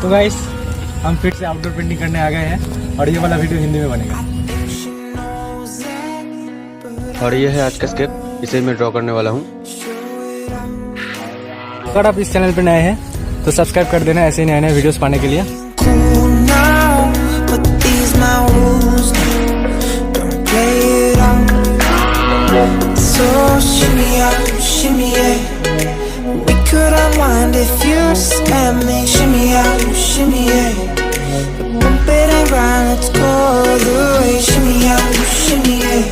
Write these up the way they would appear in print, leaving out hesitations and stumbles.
तो गाइस हम फिर से आउटडोर पेंटिंग करने आ गए हैं और ये वाला वीडियो हिंदी में बनेगा। और ये है आज का स्केप, इसे मैं ड्रॉ करने वाला हूँ। अगर आप इस चैनल पर नए हैं तो सब्सक्राइब कर देना ऐसे नए नए वीडियोस पाने के लिए। So shimmy out, shimmy yeah. We could unwind if you just let me. Shimmy out, shimmy yeah. Bump it and grind, let's go the way. Shimmy out, shimmy yeah.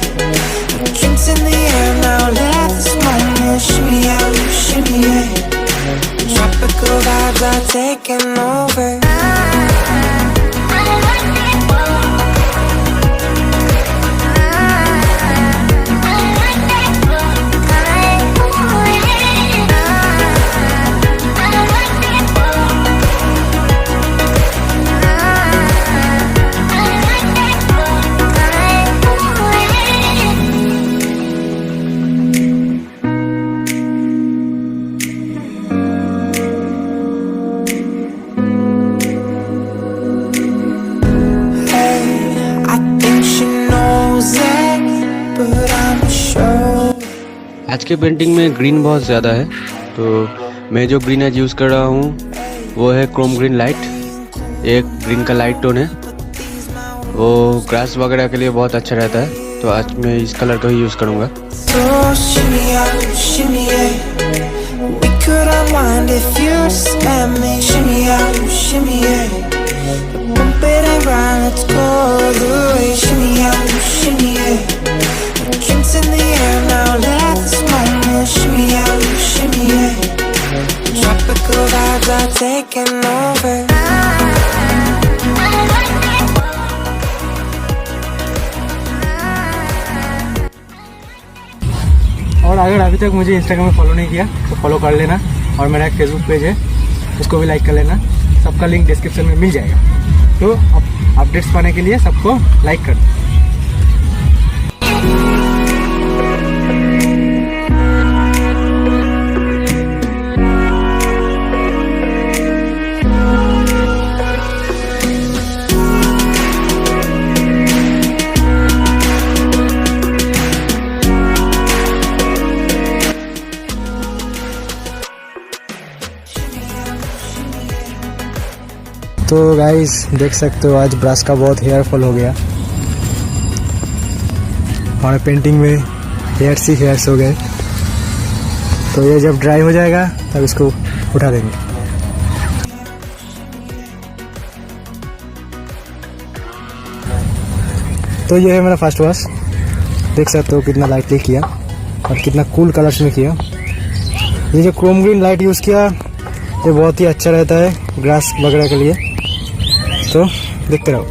Drinks in the air now, let this moment. Shimmy out, shimmy yeah. Tropical vibes are taking over. आज के painting में green बहुत ज़्यादा है, तो मैं जो green आज यूज़ कर रहा हूँ वो है क्रोम ग्रीन लाइट। एक ग्रीन का लाइट टोन है, वो ग्रास वगैरह के लिए बहुत अच्छा रहता है, तो आज मैं इस कलर का ही यूज़ करूँगा। Drinks in the air now, let this moment shimmy out, shimmy yeah. Tropical vibes are taking over. और अगर अभी तक मुझे इंस्टाग्राम में फॉलो नहीं किया तो फॉलो कर लेना, और मेरा एक फेसबुक पेज है उसको भी लाइक कर लेना, सबका लिंक डिस्क्रिप्शन में मिल जाएगा। तो अपडेट्स पाने के लिए सबको लाइक कर दो। तो गाइस देख सकते हो आज ब्रश का बहुत हेयर फॉल हो गया, हमारे पेंटिंग में हेयर्स ही हेयर्स हो गए। तो ये जब ड्राई हो जाएगा तब इसको उठा देंगे। तो ये है मेरा फर्स्ट वॉश, देख सकते हो कितना लाइटली किया और कितना कूल कलर्स में किया। ये जो क्रोम ग्रीन लाइट यूज़ किया ये बहुत ही अच्छा रहता है ग्रास वगैरह के लिए, तो देखते रहो।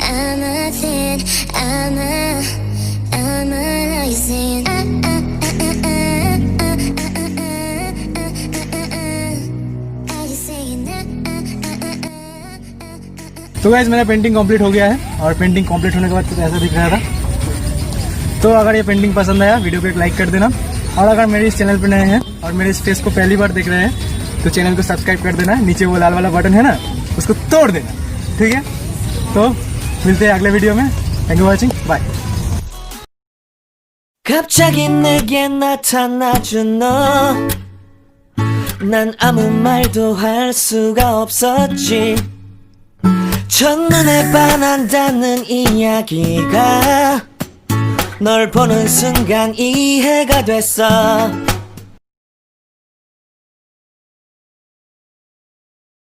anything, I'm amazing. Are you saying that? तो गाइस मेरा पेंटिंग कंप्लीट हो गया है और पेंटिंग कंप्लीट होने के बाद कुछ ऐसा दिख रहा था। तो अगर ये पेंटिंग पसंद आया वीडियो को एक लाइक कर देना, और अगर मेरे इस चैनल पे नए हैं और मेरे इस फेस को पहली बार देख रहे हैं तो चैनल को सब्सक्राइब कर देना। नीचे वो लाल वाला बटन है ना, उसको तोड़ देना, ठीक है। तो मिलते हैं अगले वीडियो में। Thank you watching, bye. 갑자기 내게 나타나준 너, 난 아무 말도 할 수가 없었지. 첫눈에 반한다는 이야기가 널 보는 순간 이해가 됐어.